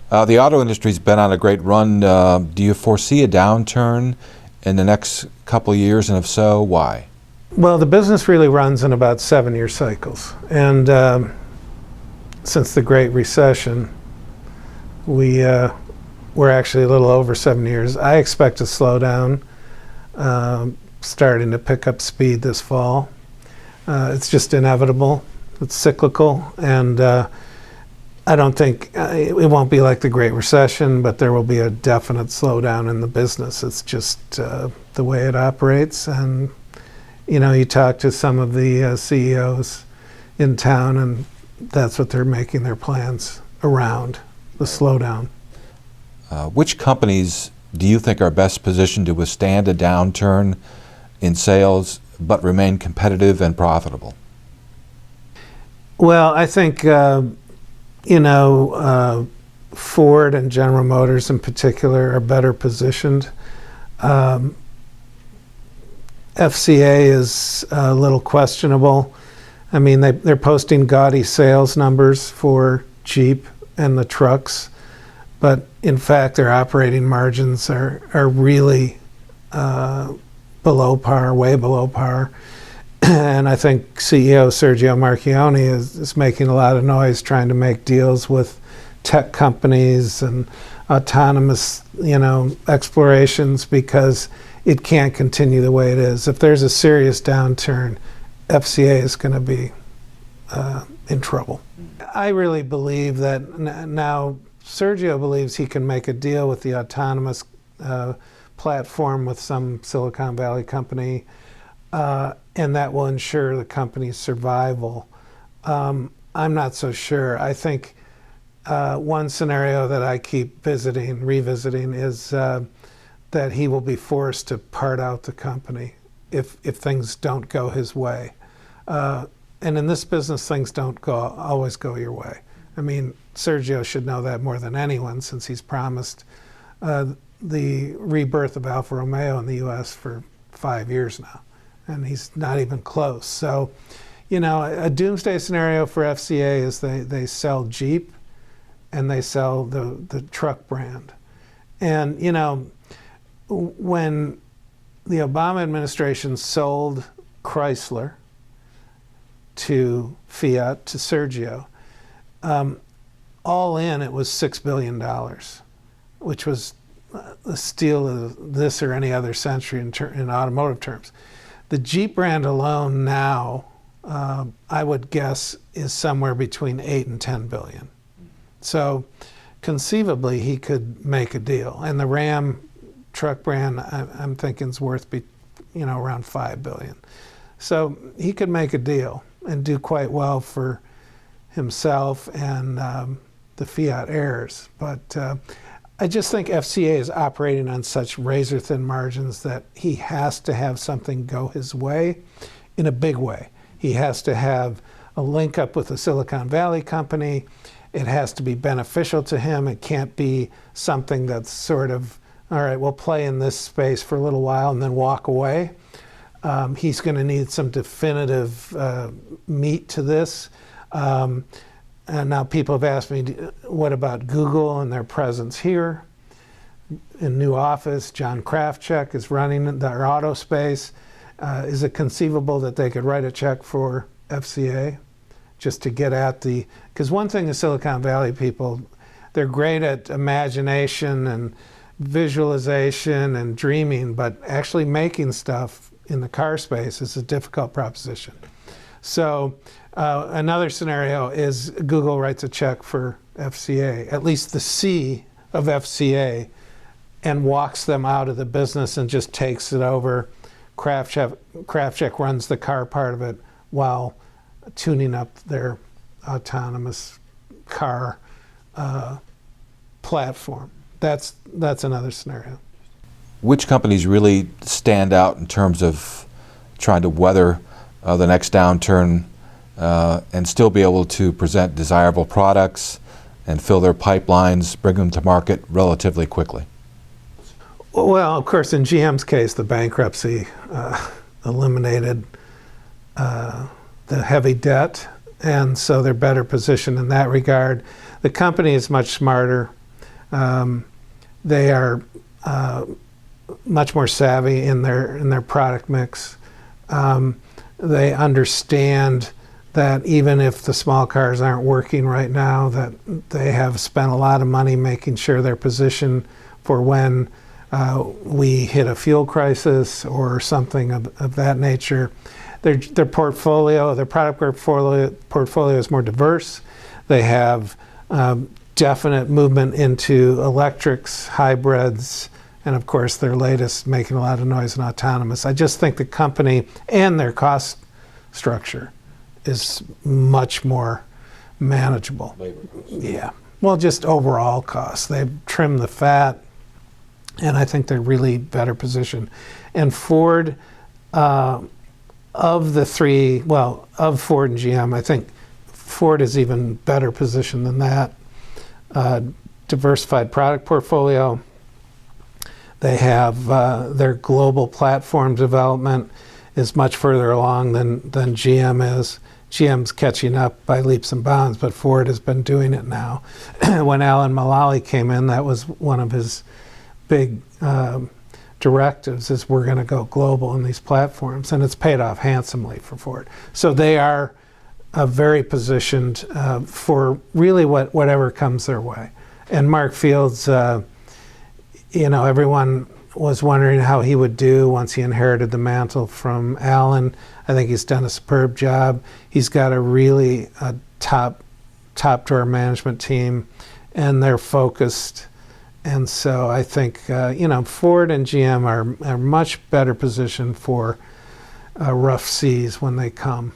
The auto industry's been on a great run. Do you foresee a downturn in the next couple of years, and if so, why? Well, the business really runs in about 7-year cycles. And since the Great Recession, we're actually a little over 7 years. I expect a slowdown starting to pick up speed this fall. It's just inevitable. It's cyclical, and I don't think it won't be like the Great Recession, but there will be a definite slowdown in the business. It's just the way it operates. And you talk to some of the CEOs in town, and that's what they're making their plans around, the slowdown. Which companies do you think are best positioned to withstand a downturn in sales but remain competitive and profitable? Well, I think, Ford and General Motors in particular are better positioned. FCA is a little questionable. I mean, they're posting gaudy sales numbers for Jeep and the trucks, but in fact, their operating margins are really below par, way below par. And I think CEO Sergio Marchionne is making a lot of noise trying to make deals with tech companies and autonomous, explorations, because it can't continue the way it is. If there's a serious downturn, FCA is going to be in trouble. I really believe that now Sergio believes he can make a deal with the autonomous platform with some Silicon Valley company, and that will ensure the company's survival. I'm not so sure. I think one scenario that I keep revisiting is that he will be forced to part out the company if things don't go his way. And in this business, things don't always go your way. I mean, Sergio should know that more than anyone, since he's promised the rebirth of Alfa Romeo in the U.S. for 5 years now, and he's not even close. So, a doomsday scenario for FCA is they sell Jeep and they sell the truck brand. And, when the Obama administration sold Chrysler to Fiat, to Sergio, all in, it was $6 billion, which was the steal of this or any other century in automotive terms. The Jeep brand alone now, I would guess, is somewhere between 8 and 10 billion. So conceivably, he could make a deal. And the Ram truck brand, I'm thinking, is worth around 5 billion. So he could make a deal and do quite well for himself and the Fiat heirs. But I just think FCA is operating on such razor-thin margins that he has to have something go his way in a big way. He has to have a link up with a Silicon Valley company. It has to be beneficial to him. It can't be something that's sort of, all right, we'll play in this space for a little while and then walk away. He's going to need some definitive meat to this. And now people have asked me, what about Google and their presence here? In new office, John Krafcik is running their auto space. Is it conceivable that they could write a check for FCA just to get at because one thing the Silicon Valley people, they're great at imagination and visualization and dreaming, but actually making stuff in the car space is a difficult proposition. So another scenario is Google writes a check for FCA, at least the C of FCA, and walks them out of the business and just takes it over. Krafcik runs the car part of it while tuning up their autonomous car platform. That's another scenario. Which companies really stand out in terms of trying to weather the next downturn and still be able to present desirable products and fill their pipelines, bring them to market relatively quickly? Well, of course, in GM's case, the bankruptcy eliminated the heavy debt, and so they're better positioned in that regard. The company is much smarter. They are much more savvy in their product mix. They understand that even if the small cars aren't working right now, that they have spent a lot of money making sure they're positioned for when we hit a fuel crisis or something of that nature. Their portfolio, their product portfolio is more diverse. They have definite movement into electrics, hybrids, and of course their latest making a lot of noise in autonomous. I just think the company and their cost structure is much more manageable. Labor costs. Yeah. Well, just overall costs. They've trimmed the fat, and I think they're really better positioned. And Ford, of the three, well, of Ford and GM, I think Ford is even better positioned than that. Diversified product portfolio. They have their global platform development is much further along than GM is. GM's catching up by leaps and bounds, but Ford has been doing it now. When Alan Mulally came in, that was one of his big directives, is we're going to go global in these platforms, and it's paid off handsomely for Ford. So they are very positioned for really whatever comes their way. And Mark Fields, everyone was wondering how he would do once he inherited the mantle from Alan. I think he's done a superb job. He's got a really top drawer management team, and they're focused. And so I think Ford and GM are much better positioned for rough seas when they come.